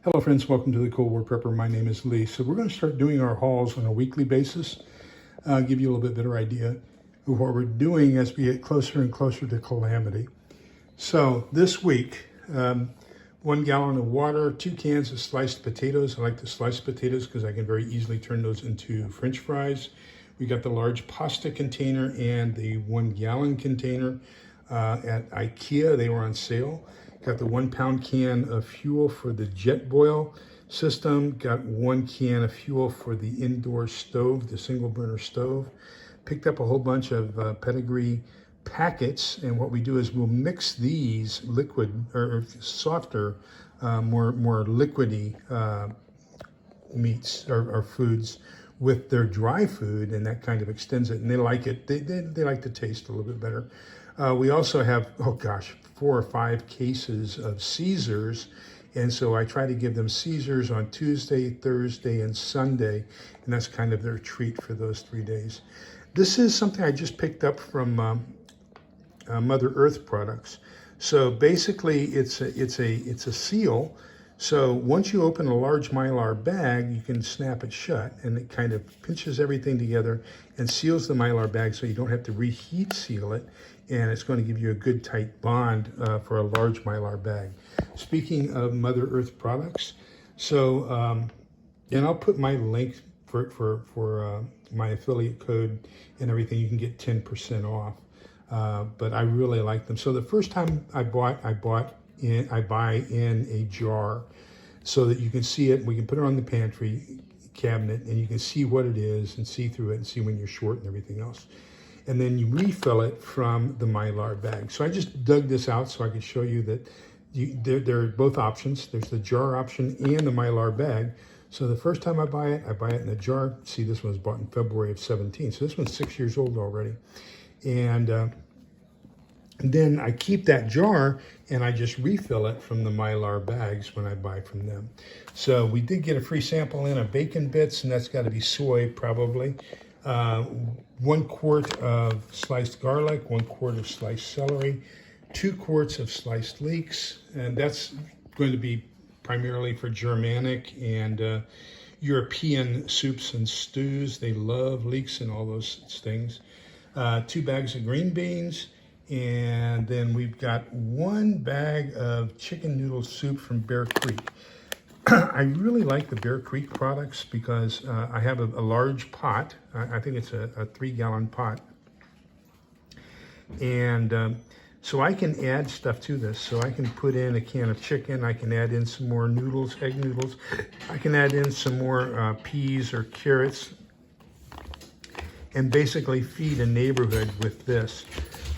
Hello friends, welcome to the Cold War Prepper. My name is Lee. So we're going to start doing our hauls on a weekly basis. Give you a little bit better idea of what we're doing as we get closer and closer to calamity. So this week, 1 gallon of water, 2 cans of sliced potatoes. I like the sliced potatoes because I can very easily turn those into French fries. We got the large pasta container and the 1 gallon container at IKEA. They were on sale. Got the 1 pound can of fuel for the jet boil system. Got 1 can of fuel for the indoor stove, the single burner stove. Picked up a whole bunch of pedigree packets, and what we do is we'll mix these liquid or softer, more liquidy meats or foods with their dry food, and that kind of extends it, and they like it. They like the taste a little bit better. We also have, 4 or 5 cases of Caesars, and so I try to give them Caesars on Tuesday, Thursday, and Sunday, and that's kind of their treat for those 3 days. This is something I just picked up from Mother Earth products. So basically, it's a seal. So once you open a large Mylar bag, you can snap it shut, and it kind of pinches everything together and seals the Mylar bag so you don't have to reheat seal it, and it's going to give you a good tight bond for a large Mylar bag. Speaking of Mother Earth products, so, and I'll put my link for my affiliate code and everything. You can get 10% off, but I really like them. So the first time I buy in a jar so that you can see it. We can put it on the pantry cabinet and you can see what it is and see through it and see when you're short and everything else. And then you refill it from the Mylar bag. So I just dug this out so I could show you that there are both options. There's the jar option and the Mylar bag. So the first time I buy it in a jar. See, this one was bought in February of 17. So this one's 6 years old already. And then I keep that jar and I just refill it from the Mylar bags when I buy from them. So we did get a free sample in of bacon bits, and that's got to be soy probably. 1 quart of sliced garlic, 1 quart of sliced celery, 2 quarts of sliced leeks, and that's going to be primarily for Germanic and European soups and stews. They love leeks and all those things. 2 bags of green beans. And then we've got 1 bag of chicken noodle soup from Bear Creek. I really like the Bear Creek products because I have a large pot. I think it's a 3-gallon pot. And so I can add stuff to this. So I can put in a can of chicken. I can add in some more noodles, egg noodles. I can add in some more peas or carrots and basically feed a neighborhood with this.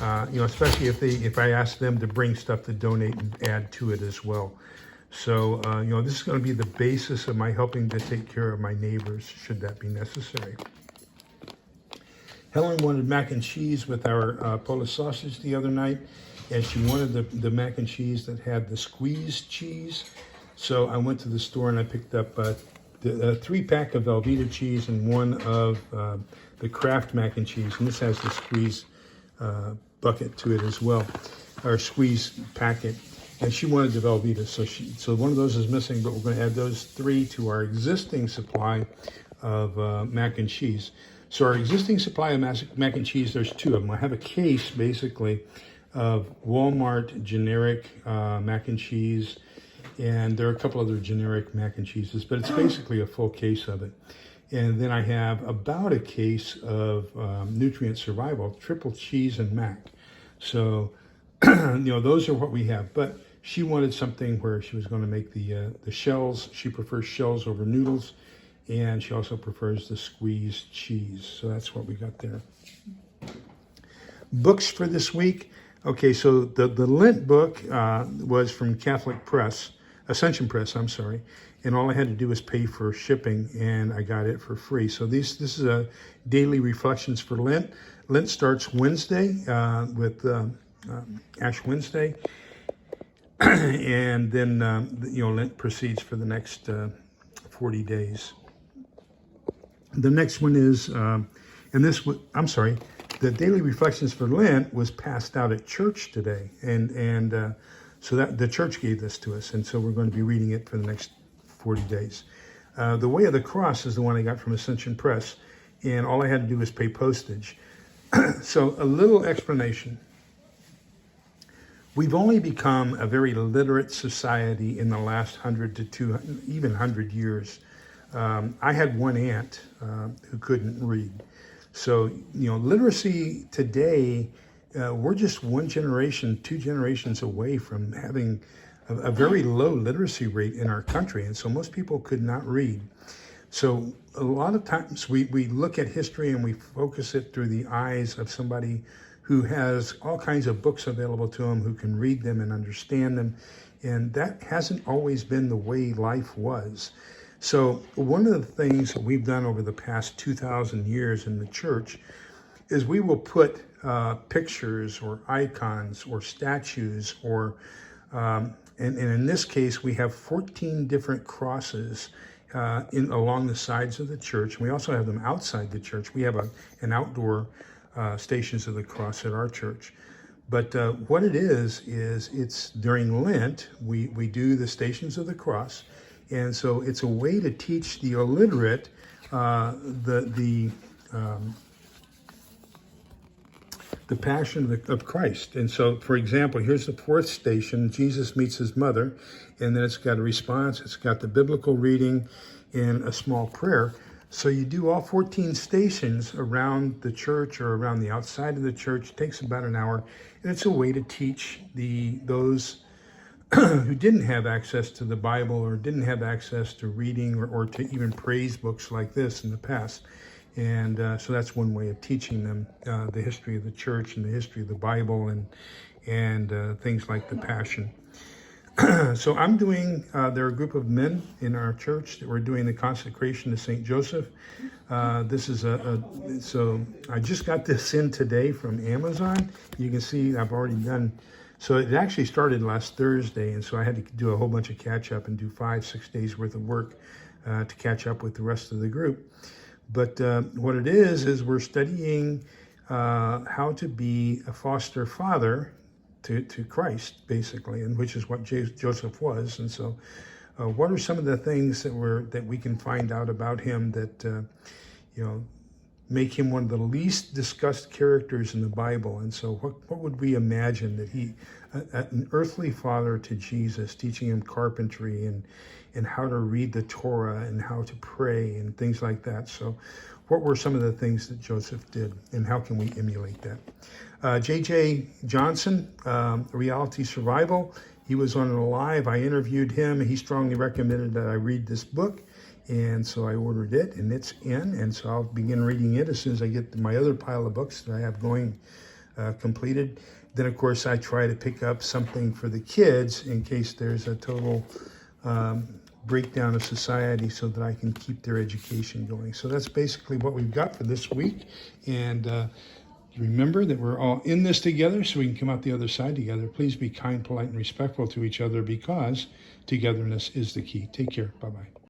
Especially if I ask them to bring stuff to donate and add to it as well. So, this is going to be the basis of my helping to take care of my neighbors, should that be necessary. Helen wanted mac and cheese with our Polish sausage the other night, and she wanted the mac and cheese that had the squeezed cheese. So I went to the store and I picked up a 3-pack of Velveeta cheese and 1 of the Kraft mac and cheese, and this has the squeeze bucket to it as well, or squeeze packet. And she wanted the Velveeta, so one of those is missing, but we're going to add those 3 to our existing supply of mac and cheese. So our existing supply of mac and cheese, there's 2 of them. I have a case basically of Walmart generic mac and cheese, and there are a couple other generic mac and cheeses, but it's basically a full case of it. And then I have about a case of Nutrient Survival, triple cheese and mac. So, those are what we have. But she wanted something where she was going to make the shells. She prefers shells over noodles, and she also prefers the squeezed cheese. So that's what we got there. Books for this week. Okay, so the Lent book was from Catholic Press, Ascension Press, I'm sorry. And all I had to do was pay for shipping, and I got it for free. So this is a daily reflections for Lent. Lent starts Wednesday with Ash Wednesday, and then Lent proceeds for the next 40 days. The next one is, the daily reflections for Lent was passed out at church today, and so that the church gave this to us, and so we're going to be reading it for the next 40 days. The Way of the Cross is the one I got from Ascension Press, and all I had to do was pay postage. So a little explanation. We've only become a very literate society in the last 100 to 200, even 100 years. I had one aunt who couldn't read. So, literacy today, we're just one generation, 2 generations away from having a very low literacy rate in our country. And so most people could not read. So a lot of times we look at history and we focus it through the eyes of somebody who has all kinds of books available to them, who can read them and understand them. And that hasn't always been the way life was. So one of the things that we've done over the past 2,000 years in the church is we will put pictures or icons or statues or, and in this case, we have 14 different crosses along the sides of the church. We also have them outside the church. We have an outdoor Stations of the Cross at our church. But what it is it's during Lent, we do the Stations of the Cross. And so it's a way to teach the illiterate the passion of Christ. And so, for example, here's the 4th station. Jesus meets his mother, and then it's got a response. It's got the biblical reading and a small prayer. So you do all 14 stations around the church or around the outside of the church. It takes about an hour, and it's a way to teach those who didn't have access to the Bible or didn't have access to reading or to even praise books like this in the past. And so that's one way of teaching them the history of the church and the history of the Bible and things like the Passion. So I'm doing, there are a group of men in our church that we're doing the consecration to St. Joseph. This is so I just got this in today from Amazon. You can see I've already done, so it actually started last Thursday, and so I had to do a whole bunch of catch up and do 5-6 days worth of work to catch up with the rest of the group. But what it is we're studying how to be a foster father to Christ, basically, and which is what Joseph was. And so what are some of the things that we can find out about him that make him one of the least discussed characters in the Bible? And so what would we imagine that an earthly father to Jesus, teaching him carpentry and how to read the Torah and how to pray and things like that. So what were some of the things that Joseph did, and how can we emulate that? J.J. Johnson, Reality Survival, he was on it live. I interviewed him. He strongly recommended that I read this book. And so I ordered it, and it's in. And so I'll begin reading it as soon as I get my other pile of books that I have going completed. Then, of course, I try to pick up something for the kids in case there's a total breakdown of society so that I can keep their education going. So that's basically what we've got for this week. And remember that we're all in this together so we can come out the other side together. Please be kind, polite, and respectful to each other because togetherness is the key. Take care. Bye-bye.